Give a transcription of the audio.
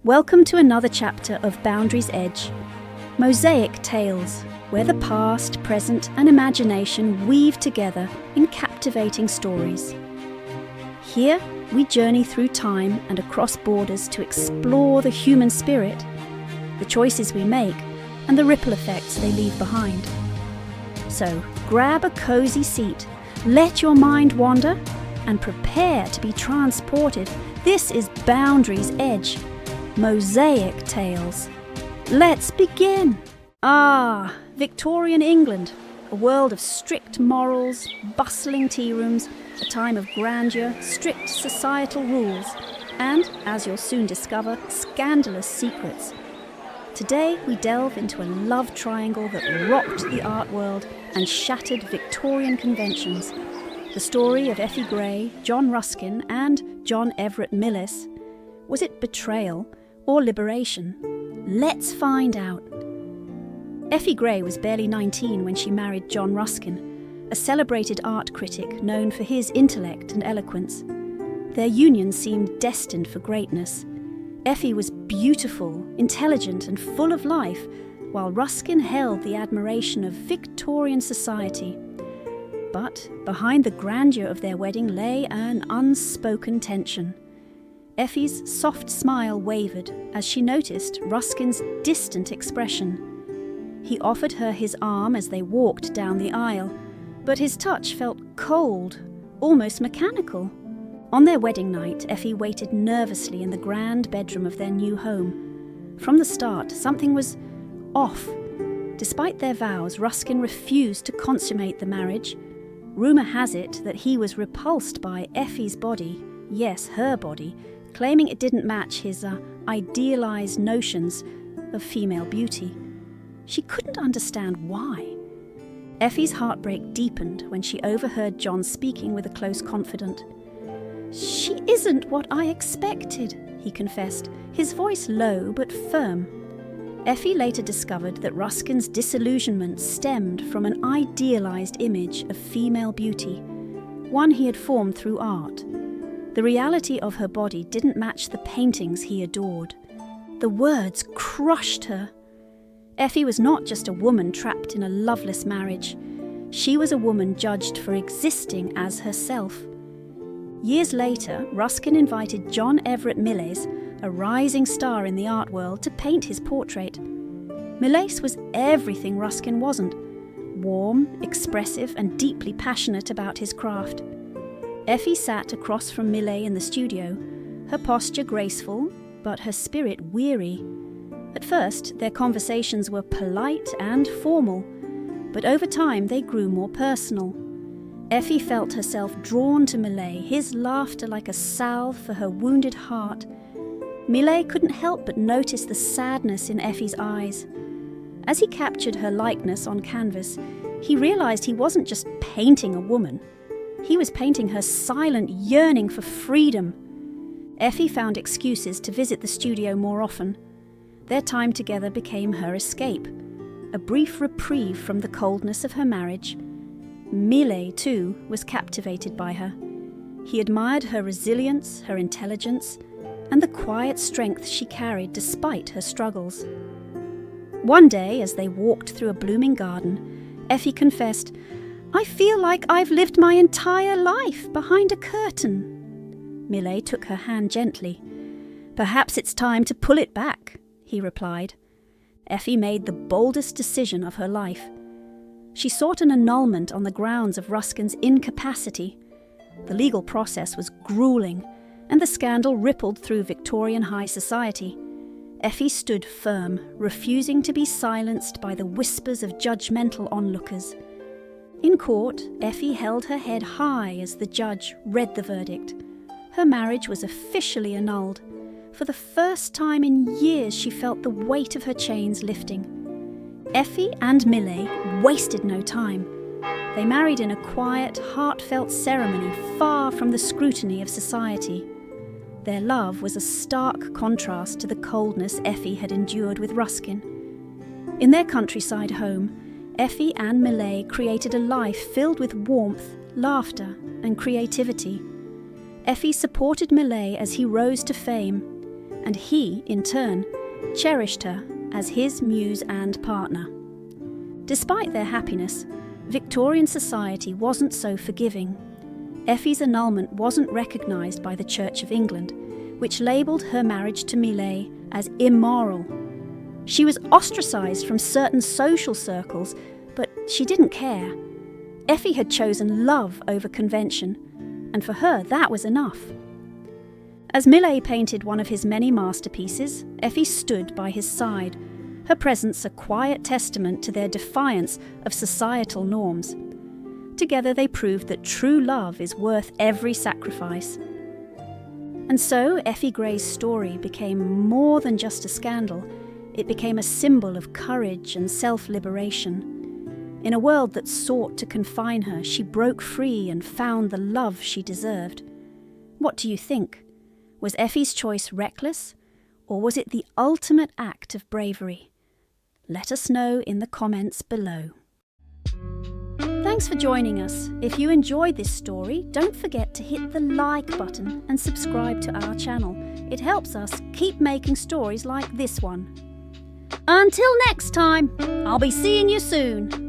Welcome to another chapter of Boundaries Edge, Mosaic Tales, where the past, present and imagination weave together in captivating stories. Here we journey through time and across borders to explore the human spirit, the choices we make and the ripple effects they leave behind. So grab a cozy seat, let your mind wander and prepare to be transported. This is Boundaries Edge, Mosaic Tales. Let's begin. Victorian England, a world of strict morals, bustling tea rooms, a time of grandeur, strict societal rules, and, as you'll soon discover, scandalous secrets. Today we delve into a love triangle that rocked the art world and shattered Victorian conventions. The story of Effie Gray, John Ruskin, and John Everett Millais. Was it betrayal or liberation? Let's find out. Effie Gray was barely 19 when she married John Ruskin, a celebrated art critic known for his intellect and eloquence. Their union seemed destined for greatness. Effie was beautiful, intelligent and full of life, while Ruskin held the admiration of Victorian society. But behind the grandeur of their wedding lay an unspoken tension. Effie's soft smile wavered as she noticed Ruskin's distant expression. He offered her his arm as they walked down the aisle, but his touch felt cold, almost mechanical. On their wedding night, Effie waited nervously in the grand bedroom of their new home. From the start, something was off. Despite their vows, Ruskin refused to consummate the marriage. Rumour has it that he was repulsed by Effie's body, yes, her body, claiming it didn't match his idealised notions of female beauty. She couldn't understand why. Effie's heartbreak deepened when she overheard John speaking with a close confidant. "She isn't what I expected," he confessed, his voice low but firm. Effie later discovered that Ruskin's disillusionment stemmed from an idealised image of female beauty, one he had formed through art. The reality of her body didn't match the paintings he adored. The words crushed her. Effie was not just a woman trapped in a loveless marriage. She was a woman judged for existing as herself. Years later, Ruskin invited John Everett Millais, a rising star in the art world, to paint his portrait. Millais was everything Ruskin wasn't: warm, expressive, and deeply passionate about his craft. Effie sat across from Millais in the studio, her posture graceful, but her spirit weary. At first, their conversations were polite and formal, but over time they grew more personal. Effie felt herself drawn to Millais, his laughter like a salve for her wounded heart. Millais couldn't help but notice the sadness in Effie's eyes. As he captured her likeness on canvas, he realised he wasn't just painting a woman. He was painting her silent yearning for freedom. Effie found excuses to visit the studio more often. Their time together became her escape, a brief reprieve from the coldness of her marriage. Millais, too, was captivated by her. He admired her resilience, her intelligence, and the quiet strength she carried despite her struggles. One day, as they walked through a blooming garden, Effie confessed, "I feel like I've lived my entire life behind a curtain." Millais took her hand gently. "Perhaps it's time to pull it back," he replied. Effie made the boldest decision of her life. She sought an annulment on the grounds of Ruskin's incapacity. The legal process was grueling, and the scandal rippled through Victorian high society. Effie stood firm, refusing to be silenced by the whispers of judgmental onlookers. In court, Effie held her head high as the judge read the verdict. Her marriage was officially annulled. For the first time in years, she felt the weight of her chains lifting. Effie and Millais wasted no time. They married in a quiet, heartfelt ceremony far from the scrutiny of society. Their love was a stark contrast to the coldness Effie had endured with Ruskin. In their countryside home, Effie and Millais created a life filled with warmth, laughter, and creativity. Effie supported Millais as he rose to fame, and he, in turn, cherished her as his muse and partner. Despite their happiness, Victorian society wasn't so forgiving. Effie's annulment wasn't recognised by the Church of England, which labelled her marriage to Millais as immoral. She was ostracised from certain social circles, but she didn't care. Effie had chosen love over convention, and for her that was enough. As Millais painted one of his many masterpieces, Effie stood by his side, her presence a quiet testament to their defiance of societal norms. Together they proved that true love is worth every sacrifice. And so Effie Gray's story became more than just a scandal. It became a symbol of courage and self-liberation. In a world that sought to confine her, she broke free and found the love she deserved. What do you think? Was Effie's choice reckless, or was it the ultimate act of bravery? Let us know in the comments below. Thanks for joining us. If you enjoyed this story, don't forget to hit the like button and subscribe to our channel. It helps us keep making stories like this one. Until next time, I'll be seeing you soon.